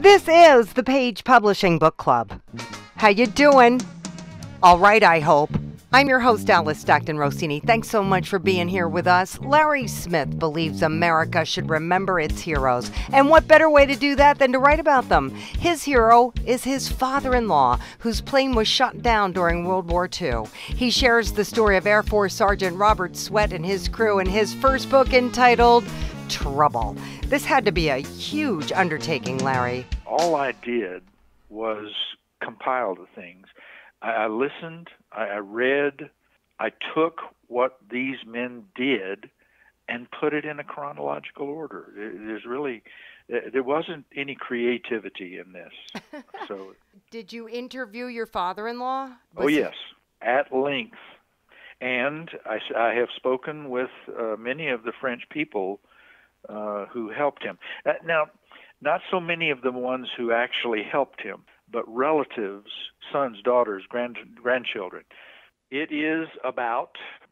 This is the Page Publishing Book Club. How you doing? All right, I hope. I'm your host, Alice Stockton Rossini. Thanks so much for being here with us. Larry Smith believes America should remember its heroes. And what better way to do that than to write about them? His hero is his father-in-law, whose plane was shot down during World War II. He shares the story of Air Force Sergeant Robert Sweat and his crew in his first book entitled Trouble. This had to be a huge undertaking, Larry. All I did was compile the things. I listened, I read, I took what these men did and put it in a chronological order. There wasn't any creativity in this. So, Did you interview your father-in-law? Oh, yes, at length. And I have spoken with many of the French people who helped him. Now, not so many of the ones who actually helped him, but relatives, sons, daughters, grandchildren. It is about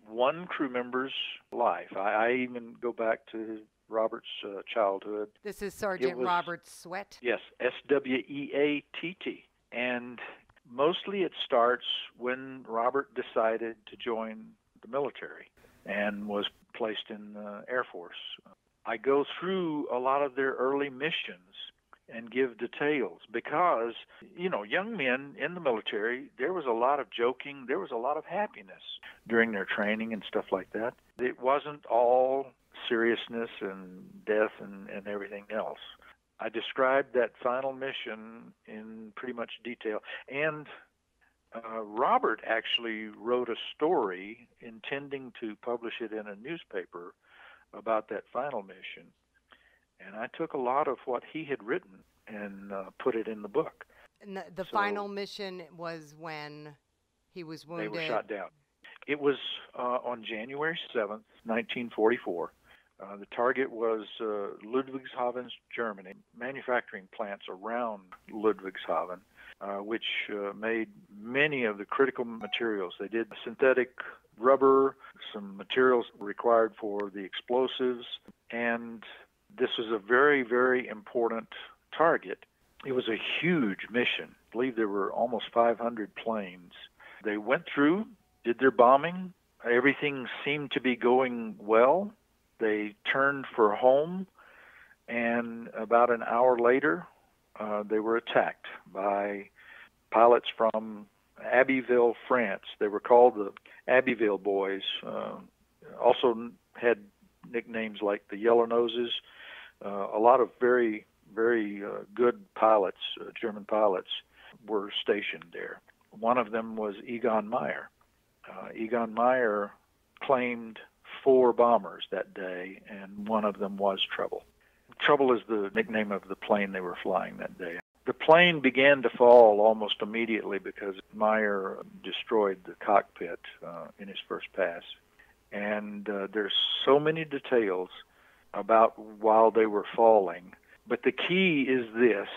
one crew member's life. I even go back to Robert's childhood. This is Sergeant Robert Sweat? Yes, Sweatt. And mostly it starts when Robert decided to join the military and was placed in the Air Force. I go through a lot of their early missions and give details because, young men in the military, there was a lot of joking, there was a lot of happiness during their training and stuff like that. It wasn't all seriousness and death and everything else. I described that final mission in pretty much detail. And Robert actually wrote a story intending to publish it in a newspaper about that final mission. And I took a lot of what he had written and put it in the book. And the final mission was when he was wounded? They were shot down. It was on January 7th, 1944. The target was Ludwigshafen, Germany. Manufacturing plants around Ludwigshafen, which made many of the critical materials. They did synthetic rubber, some materials required for the explosives, and this was a very, very important target. It was a huge mission. I believe there were almost 500 planes. They went through, did their bombing. Everything seemed to be going well. They turned for home, and about an hour later, they were attacked by pilots from Abbeville, France. They were called the Abbeville Boys. Also had nicknames like the Yellow Noses. A lot of very, very good pilots, German pilots, were stationed there. One of them was Egon Meyer. Egon Meyer claimed 4 bombers that day, and one of them was Trouble. Trouble is the nickname of the plane they were flying that day. The plane began to fall almost immediately because Meyer destroyed the cockpit in his first pass. And there's so many details about while they were falling. But the key is this.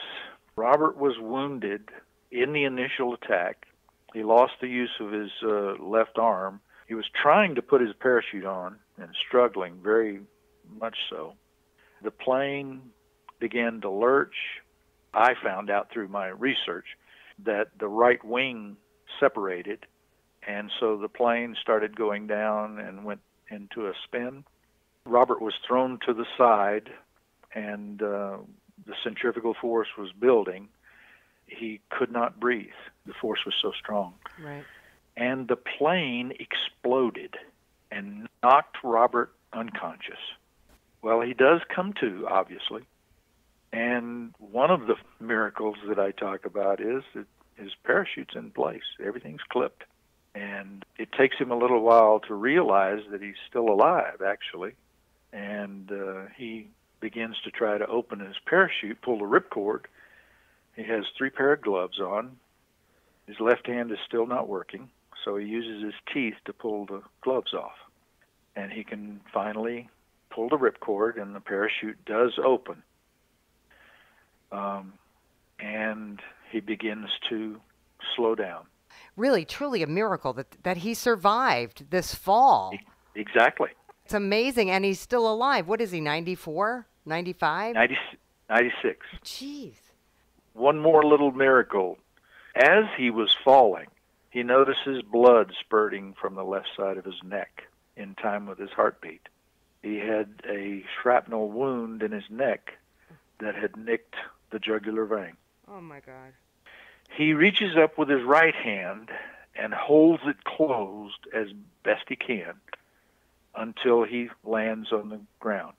Robert was wounded in the initial attack. He lost the use of his left arm. He was trying to put his parachute on and struggling, very much so. The plane began to lurch. I found out through my research that the right wing separated, and so the plane started going down and went into a spin. Robert was thrown to the side, and the centrifugal force was building. He could not breathe. The force was so strong. Right. And the plane exploded and knocked Robert unconscious. Well, he does come to, obviously. And one of the miracles that I talk about is that his parachute's in place. Everything's clipped. And it takes him a little while to realize that he's still alive, actually. And he begins to try to open his parachute, pull the ripcord. He has 3 pair of gloves on. His left hand is still not working, so he uses his teeth to pull the gloves off. And he can finally pull the ripcord, and the parachute does open. And he begins to slow down. Really, truly a miracle that he survived this fall. Exactly. It's amazing, and he's still alive. What is he, 94, 95? 96. Jeez. one more little miracle. As he was falling, he notices blood spurting from the left side of his neck in time with his heartbeat. He had a shrapnel wound in his neck that had nicked the jugular vein. Oh, my God. He reaches up with his right hand and holds it closed as best he can until he lands on the ground.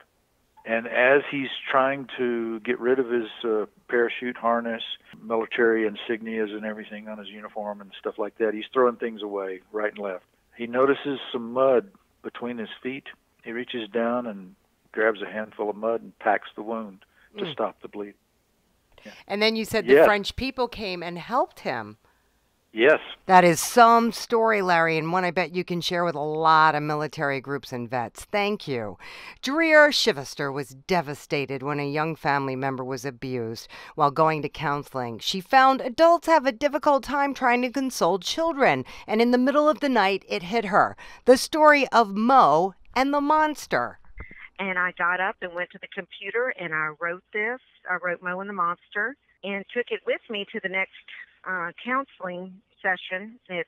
And as he's trying to get rid of his parachute harness, military insignias and everything on his uniform and stuff like that, he's throwing things away right and left. He notices some mud between his feet. He reaches down and grabs a handful of mud and packs the wound to stop the bleed. Yeah. And then you said the French people came and helped him. Yes. That is some story, Larry, and one I bet you can share with a lot of military groups and vets. Thank you. Dreer Chichester was devastated when a young family member was abused while going to counseling. She found adults have a difficult time trying to console children, and in the middle of the night, it hit her. The story of Mo and the monster. And I got up and went to the computer and I wrote this. I wrote Mo and the Monster and took it with me to the next counseling session at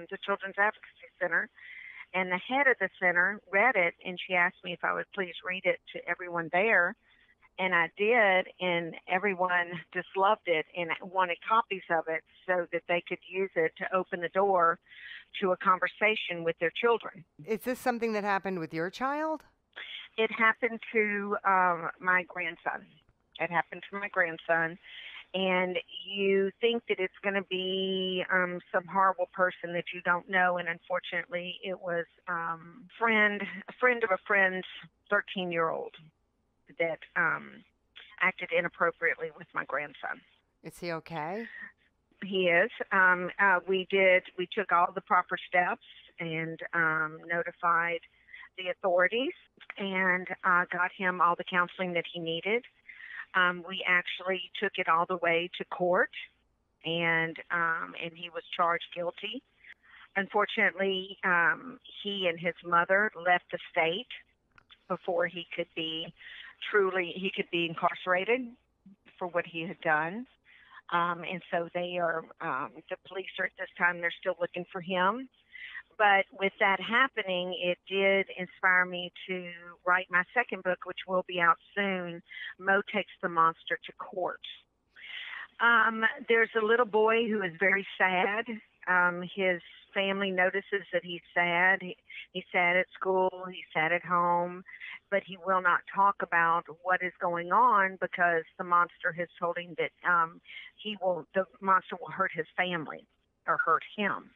the Children's Advocacy Center. And the head of the center read it, and she asked me if I would please read it to everyone there. And I did, and everyone just loved it and wanted copies of it so that they could use it to open the door to a conversation with their children. Is this something that happened with your child? It happened to my grandson. It happened to my grandson. And you think that it's going to be some horrible person that you don't know, and unfortunately it was a friend of a friend's 13-year-old that acted inappropriately with my grandson. Is he okay? He is. We took all the proper steps and notified the authorities and got him all the counseling that he needed. We actually took it all the way to court, and he was charged guilty. Unfortunately, he and his mother left the state before he could be incarcerated for what he had done. And so they are, the police are at this time, they're still looking for him. But with that happening, it did inspire me to write my second book, which will be out soon, Mo Takes the Monster to Court. There's a little boy who is very sad. His family notices that he's sad. He's sad at school. He's sad at home. But he will not talk about what is going on because the monster has told him that the monster will hurt his family or hurt him.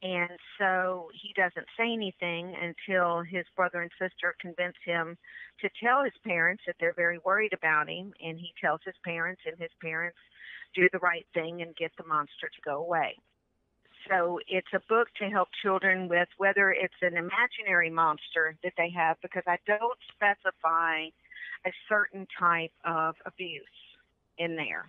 And so he doesn't say anything until his brother and sister convince him to tell his parents that they're very worried about him. And he tells his parents, and his parents do the right thing and get the monster to go away. So it's a book to help children with whether it's an imaginary monster that they have, because I don't specify a certain type of abuse in there,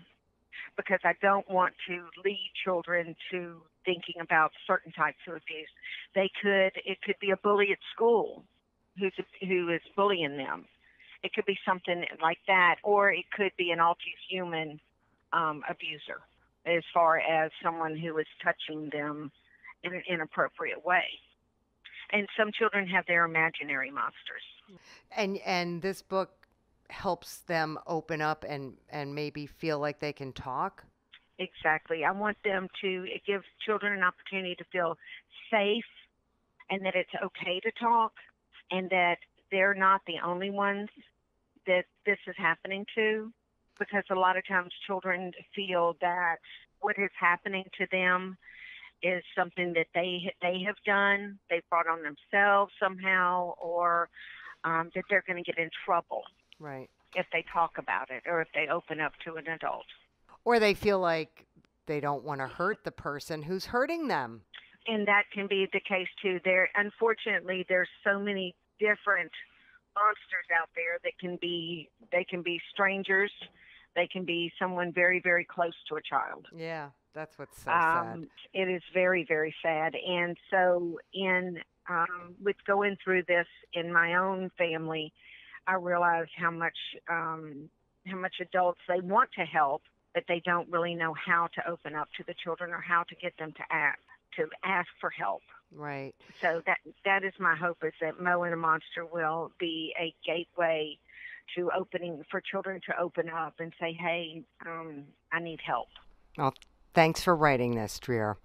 because I don't want to lead children to thinking about certain types of abuse. It could be a bully at school who is bullying them. It could be something like that, or it could be an human abuser, as far as someone who is touching them in an inappropriate way. And some children have their imaginary monsters. And this book helps them open up and maybe feel like they can talk? Exactly. I want them to give children an opportunity to feel safe and that it's okay to talk and that they're not the only ones that this is happening to, because a lot of times children feel that what is happening to them is something that they have done, they've brought on themselves somehow, or that they're going to get in trouble. Right. If they talk about it or if they open up to an adult. Or they feel like they don't want to hurt the person who's hurting them. And that can be the case too. Unfortunately, there's so many different monsters out there that they can be strangers. They can be someone very, very close to a child. Yeah, that's what's so sad. It is very, very sad. And so with going through this in my own family, I realized how much adults, they want to help, but they don't really know how to open up to the children or how to get them to ask for help. Right. So that is my hope, is that Mo and the Monster will be a gateway to opening for children to open up and say, "Hey, I need help." Well, thanks for writing this, Dreer.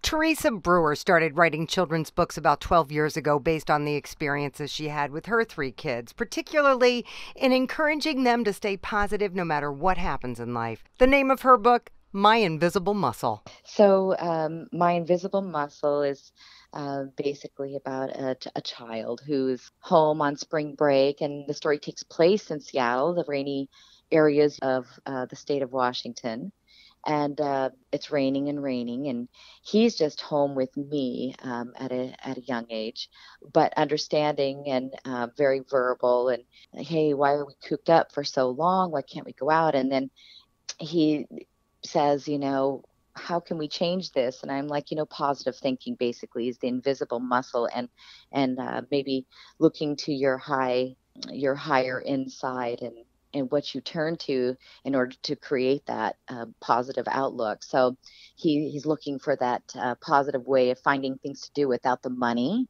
Theresa Brewer started writing children's books about 12 years ago based on the experiences she had with her 3 kids, particularly in encouraging them to stay positive no matter what happens in life. The name of her book, My Invisible Muscle. So, My Invisible Muscle is basically about a child who's home on spring break, and the story takes place in Seattle, the rainy areas of the state of Washington. And it's raining and raining, and he's just home with me at a young age, but understanding and very verbal. And hey, why are we cooped up for so long? Why can't we go out? And then he says, how can we change this? And I'm like, positive thinking basically is the invisible muscle, and maybe looking to your higher inside, and what you turn to in order to create that positive outlook. So he's looking for that positive way of finding things to do without the money,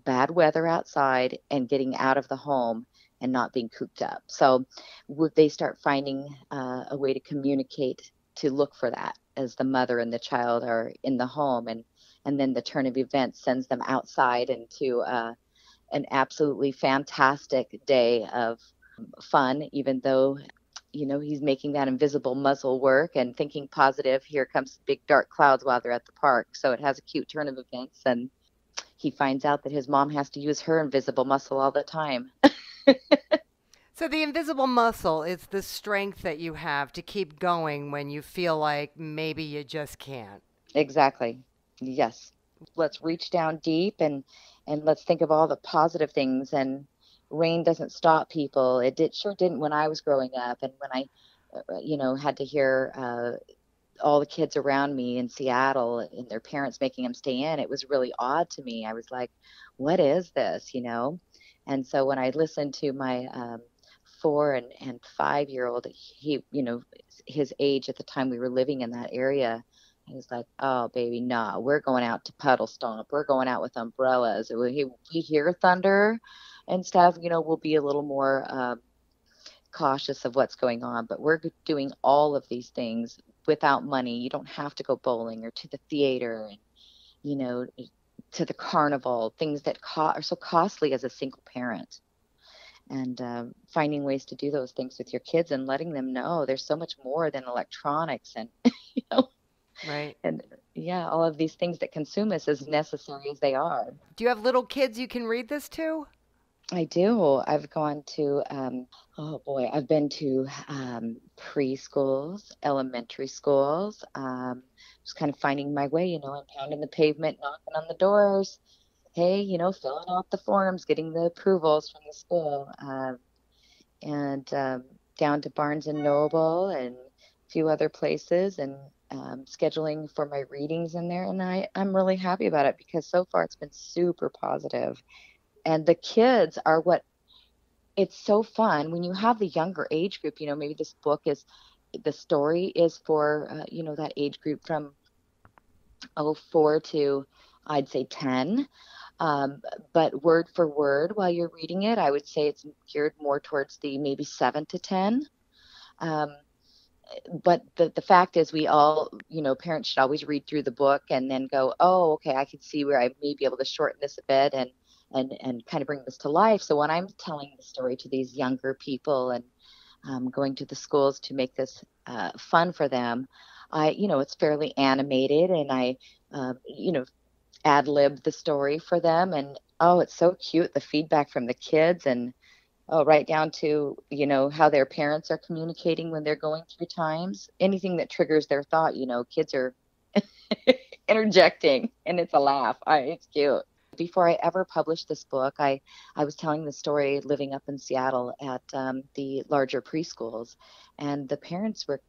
bad weather outside, and getting out of the home and not being cooped up. So they start finding a way to communicate, to look for that as the mother and the child are in the home, and then the turn of events sends them outside into an absolutely fantastic day of fun, even though he's making that invisible muscle work and thinking positive. Here comes big dark clouds while they're at the park. So it has a cute turn of events, and he finds out that his mom has to use her invisible muscle all the time. So the invisible muscle is the strength that you have to keep going when you feel like maybe you just can't. Exactly. Yes. Let's reach down deep, and let's think of all the positive things. And rain doesn't stop people. Sure didn't when I was growing up, and when I had to hear all the kids around me in Seattle and their parents making them stay in. It was really odd to me. I was like, what is this? And so when I listened to my 4 and 5-year-old, he, his age at the time we were living in that area, I was like, oh, baby, no, we're going out to puddle stomp. We're going out with umbrellas. We hear thunder and stuff, we'll be a little more cautious of what's going on. But we're doing all of these things without money. You don't have to go bowling or to the theater and, to the carnival, things that are so costly as a single parent. And finding ways to do those things with your kids and letting them know there's so much more than electronics and, Right. and yeah, all of these things that consume us, as necessary as they are. Do you have little kids you can read this to? I do. I've gone to, I've been to preschools, elementary schools, just kind of finding my way, I'm pounding the pavement, knocking on the doors. Hey, filling out the forms, getting the approvals from the school, and down to Barnes and Noble and a few other places, and scheduling for my readings in there. And I'm really happy about it because so far it's been super positive. And the kids are it's so fun when you have the younger age group. Maybe the story is for, that age group from 4 to, I'd say, 10. But word for word while you're reading it, I would say it's geared more towards the maybe 7 to 10. But the fact is, we all, parents should always read through the book and then go, oh, okay, I can see where I may be able to shorten this a bit and kind of bring this to life. So when I'm telling the story to these younger people and going to the schools to make this fun for them, it's fairly animated, and I, ad lib the story for them, and it's so cute, the feedback from the kids, and right down to how their parents are communicating when they're going through times, anything that triggers their thought. Kids are interjecting, and it's a laugh. It's cute. Before I ever published this book, I was telling the story living up in Seattle at the larger preschools, and the parents were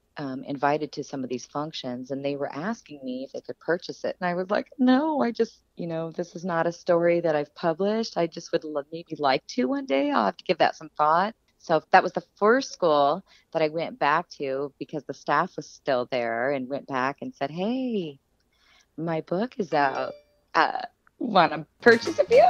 invited to some of these functions, and they were asking me if they could purchase it. And I was like, no, I just, this is not a story that I've published. I just would maybe like to one day. I'll have to give that some thought. So that was the first school that I went back to because the staff was still there, and went back and said, hey, my book is out. Want to purchase a few?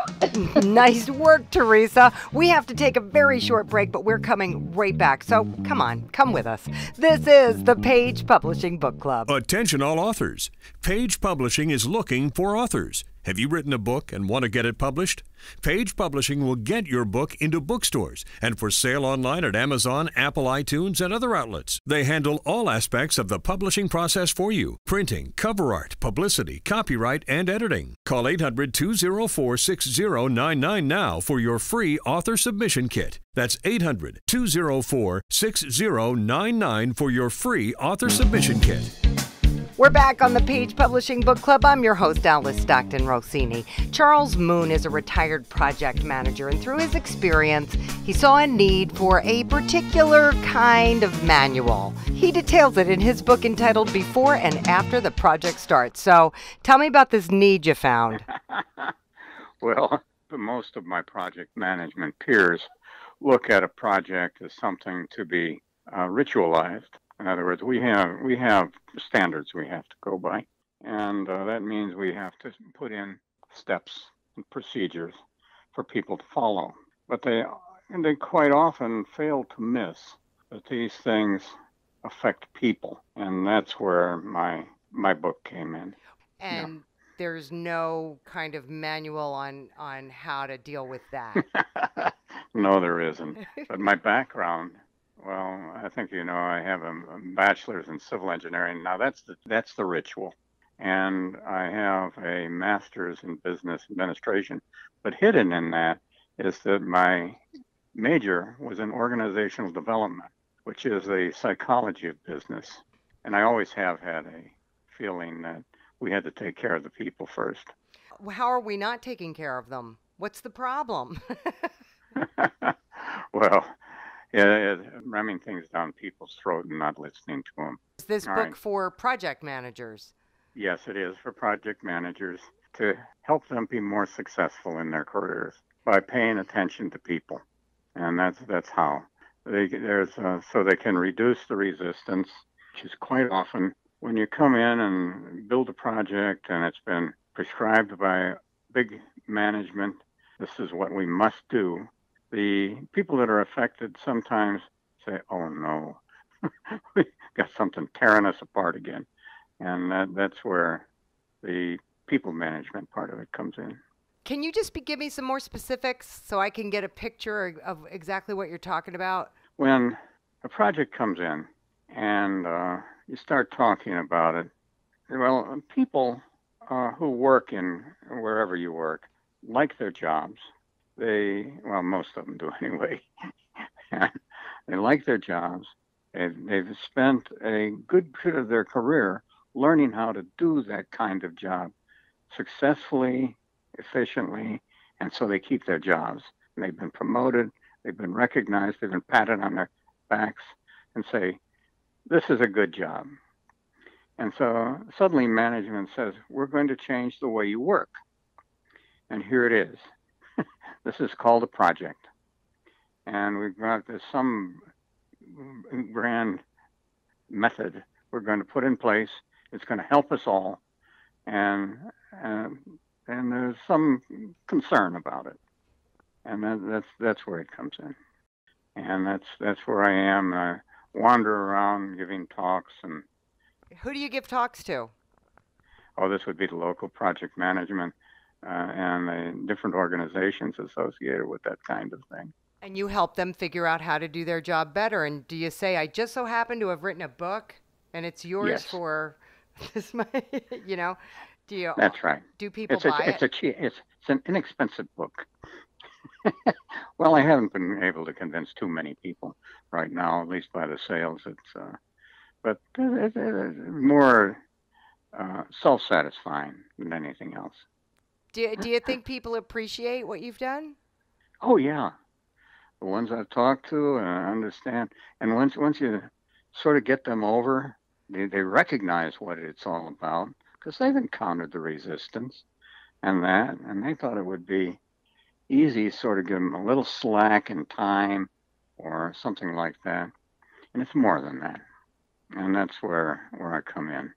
Nice work, Theresa. We have to take a very short break, but we're coming right back. So come on, come with us. This is the Page Publishing Book Club. Attention all authors. Page Publishing is looking for authors. Have you written a book and want to get it published? Page Publishing will get your book into bookstores and for sale online at Amazon, Apple iTunes, and other outlets. They handle all aspects of the publishing process for you: printing, cover art, publicity, copyright, and editing. Call 800-204-6099 now for your free author submission kit. That's 800-204-6099 for your free author submission kit. We're back on the Page Publishing Book Club. I'm your host, Alice Stockton Rossini. Charles Moon is a retired project manager, and through his experience, he saw a need for a particular kind of manual. He details it in his book entitled Before and After the Project Starts. So tell me about this need you found. Well, most of my project management peers look at a project as something to be ritualized. In other words, we have standards we have to go by, and that means we have to put in steps and procedures for people to follow. But they quite often fail to miss that these things affect people, and that's where my book came in. And there's no kind of manual on how to deal with that. No, there isn't. But my background. Well, I think I have a bachelor's in civil engineering. Now that's the ritual, and I have a master's in business administration. But hidden in that is that my major was in organizational development, which is the psychology of business. And I always have had a feeling that we had to take care of the people first. How are we not taking care of them? What's the problem? Well, ramming things down people's throat and not listening to them. Is this All book right. for project managers? Yes, it is for project managers to help them be more successful in their careers by paying attention to people, and that's how so they can reduce the resistance, which is quite often when you come in and build a project and it's been prescribed by big management. This is what we must do. The people that are affected sometimes say, oh no, we got something tearing us apart again. And that's where the people management part of it comes in. Can you just give me some more specifics so I can get a picture of exactly what you're talking about? When a project comes in and you start talking about it, well, people who work in wherever you work like their jobs. Most of them do anyway. They like their jobs. They've spent a good bit of their career learning how to do that kind of job successfully, efficiently, and so they keep their jobs. And they've been promoted, they've been recognized, they've been patted on their backs and say, this is a good job. And so suddenly management says, we're going to change the way you work. And here it is. This is called a project. And we've got some grand method we're going to put in place. It's going to help us all. And there's some concern about it. And that's where it comes in. And that's where I am. I wander around giving talks. And who do you give talks to? Oh, this would be the local project management and the different organizations associated with that kind of thing. And you help them figure out how to do their job better. And do you say, I just so happen to have written a book and it's yours Yes. for this money? Do you? That's right. Do people buy it? It's an inexpensive book. Well, I haven't been able to convince too many people right now, at least by the sales. But it's more self-satisfying than anything else. Do you think people appreciate what you've done? Oh yeah, the ones I've talked to understand, and once you sort of get them over, they recognize what it's all about because they've encountered the resistance and they thought it would be easy, sort of give them a little slack in time or something like that. And it's more than that. And that's where I come in.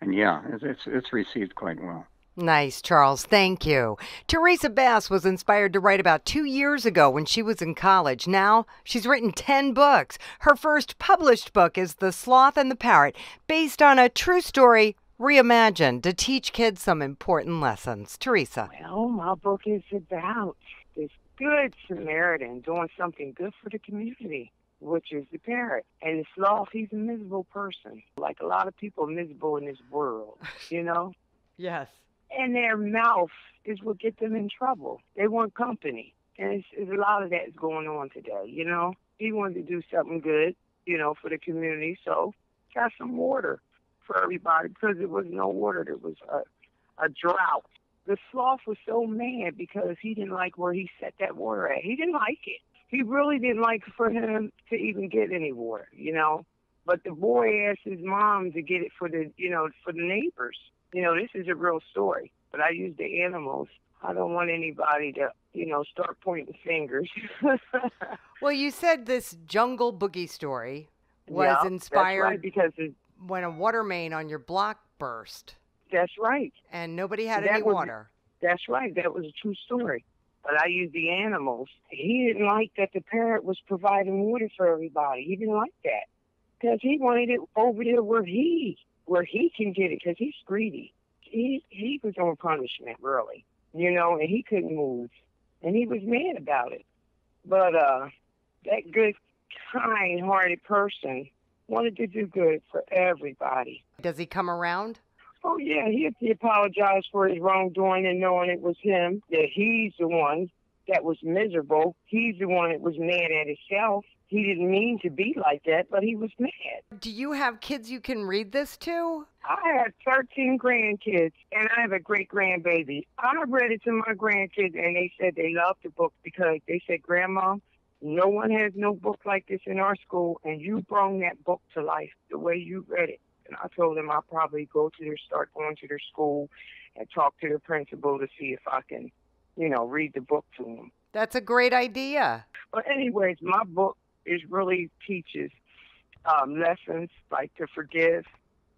And yeah, it's received quite well. Nice, Charles. Thank you. Theresa Bass was inspired to write about 2 years ago when she was in college. Now she's written 10 books. Her first published book is The Sloth and the Parrot, based on a true story reimagined to teach kids some important lessons. Theresa. Well, my book is about this good Samaritan doing something good for the community, which is the parrot. And the sloth, he's a miserable person. Like a lot of people are miserable in this world, you know? Yes. And their mouth is what gets them in trouble. They want company. And it's a lot of that is going on today, you know? He wanted to do something good, you know, for the community, so got some water for everybody because there was no water. There was a drought. The sloth was so mad because he didn't like where he set that water at. He didn't like it. He really didn't like for him to even get any water, you know? But the boy asked his mom to get it for the, you know, for the neighbors. You know, this is a real story, but I use the animals. I don't want anybody to, you know, start pointing fingers. Well, you said this Jungle Boogie story was inspired that's right, because when a water main on your block burst. That's right. And nobody had any water. That's right. That was a true story. But I used the animals. He didn't like that the parrot was providing water for everybody. He didn't like that because he wanted it over there where he can get it because he's greedy. He was on punishment, really, you know, and he couldn't move. And he was mad about it. But that good, kind-hearted person wanted to do good for everybody. Does he come around? Oh, yeah, he apologized for his wrongdoing and knowing it was him, that he's the one that was miserable. He's the one that was mad at himself. He didn't mean to be like that, but he was mad. Do you have kids you can read this to? I have 13 grandkids, and I have a great-grandbaby. I read it to my grandkids, and they said they loved the book because they said, Grandma, no one has no book like this in our school, and you brought that book to life the way you read it. And I told them I'll probably start going to their school and talk to their principal to see if I can, you know, read the book to them. That's a great idea. But anyways, my book really teaches lessons like to forgive,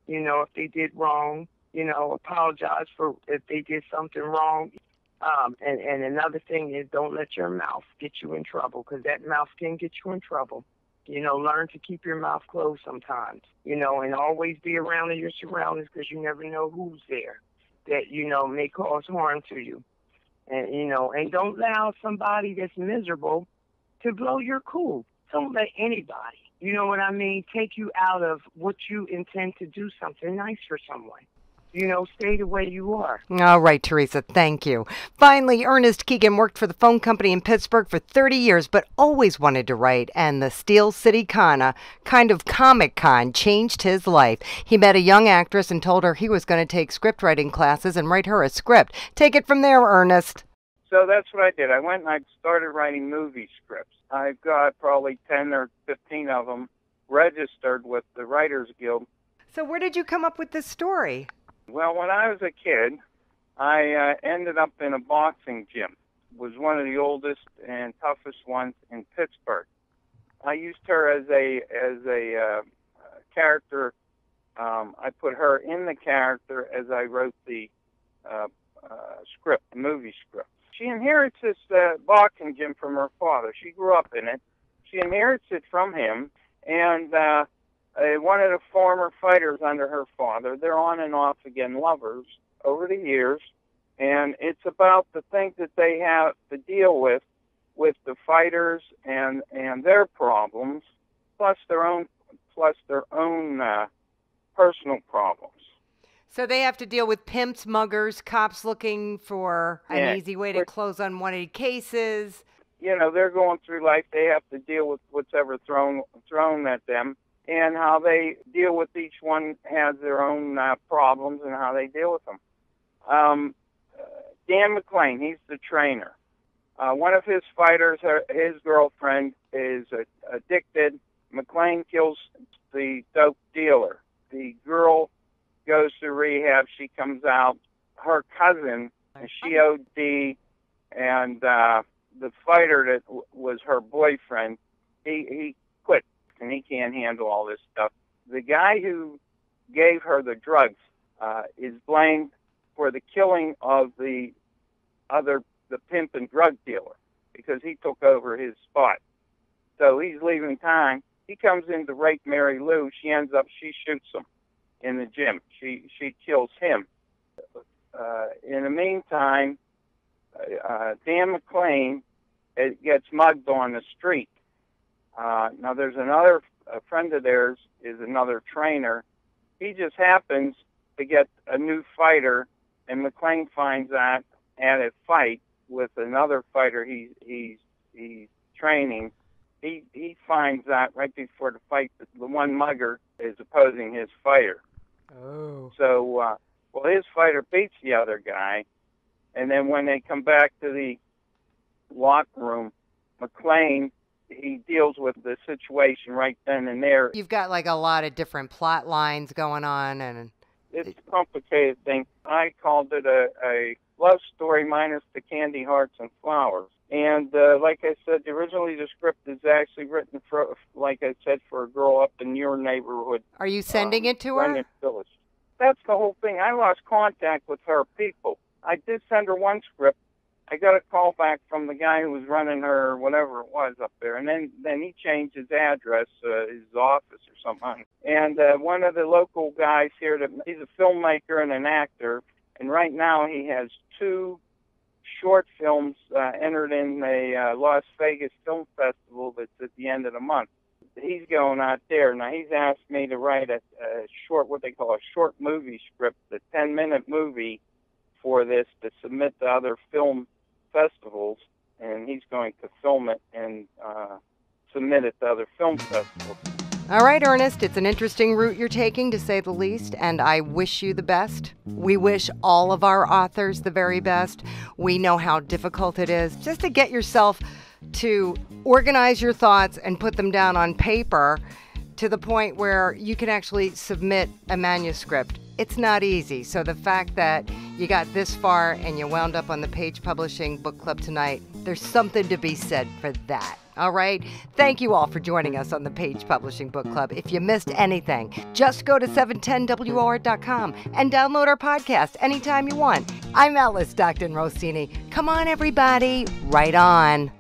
you know, if they did wrong, you know, apologize for if they did something wrong. And another thing is don't let your mouth get you in trouble because that mouth can get you in trouble. You know, learn to keep your mouth closed sometimes, you know, and always be around in your surroundings because you never know who's there that, you know, may cause harm to you. And, you know, and don't allow somebody that's miserable to blow your cool. Don't let anybody, you know what I mean, take you out of what you intend to do something nice for someone. You know, stay the way you are. All right, Theresa, thank you. Finally, Ernest Keegan worked for the phone company in Pittsburgh for 30 years, but always wanted to write. And the Steel City Con, a kind of Comic-Con, changed his life. He met a young actress and told her he was going to take script writing classes and write her a script. Take it from there, Ernest. So that's what I did. I went and I started writing movie scripts. I've got probably 10 or 15 of them registered with the Writers Guild. So where did you come up with this story? Well, when I was a kid, I ended up in a boxing gym. Was one of the oldest and toughest ones in Pittsburgh. I used her as a character. I put her in the character as I wrote the script, the movie script. She inherits this boxing gym from her father. She grew up in it. She inherits it from him, and one of the former fighters under her father. They're on and off again lovers over the years, and it's about the things that they have to deal with the fighters and their problems, plus their own personal problems. So they have to deal with pimps, muggers, cops looking for an easy way to close unwanted cases. You know, they're going through life. They have to deal with whatever thrown at them. And how they deal with each one has their own problems and how they deal with them. Dan McClane, he's the trainer. One of his fighters, his girlfriend, is addicted. McClane kills the dope dealer. The girl goes to rehab. She comes out. Her cousin, she OD, and the fighter that was her boyfriend, he quit, and he can't handle all this stuff. The guy who gave her the drugs is blamed for the killing of the pimp and drug dealer because he took over his spot. So he's leaving time. He comes in to rape Mary Lou. She shoots him in the gym. She kills him. In the meantime, Dan McLean gets mugged on the street. Now there's a friend of theirs is another trainer. He just happens to get a new fighter, and McLean finds that at a fight with another fighter he's training. He finds that right before the fight that the one mugger is opposing his fighter. Oh. So, his fighter beats the other guy, and then when they come back to the locker room, McLean, he deals with the situation right then and there. You've got like a lot of different plot lines going on, and it's a complicated thing. I called it a love story minus the candy hearts and flowers. And like I said, originally the script is actually written for, like I said, for a girl up in your neighborhood. Are you sending it to her? Village. That's the whole thing. I lost contact with her people. I did send her one script. I got a call back from the guy who was running her, whatever it was up there, and then he changed his address, his office or something. And one of the local guys here, he's a filmmaker and an actor, and right now he has 2 short films entered in a Las Vegas Film Festival that's at the end of the month. He's going out there. Now, he's asked me to write a short, what they call a short movie script, a 10-minute movie for this to submit to other film festivals, and he's going to film it and submit it to other film festivals. All right, Ernest, it's an interesting route you're taking, to say the least, and I wish you the best. We wish all of our authors the very best. We know how difficult it is just to get yourself to organize your thoughts and put them down on paper to the point where you can actually submit a manuscript. It's not easy. So the fact that you got this far and you wound up on the Page Publishing Book Club tonight, there's something to be said for that. All right? Thank you all for joining us on the Page Publishing Book Club. If you missed anything, just go to 710WOR.com and download our podcast anytime you want. I'm Alice Stockton Rossini. Come on, everybody. Right on.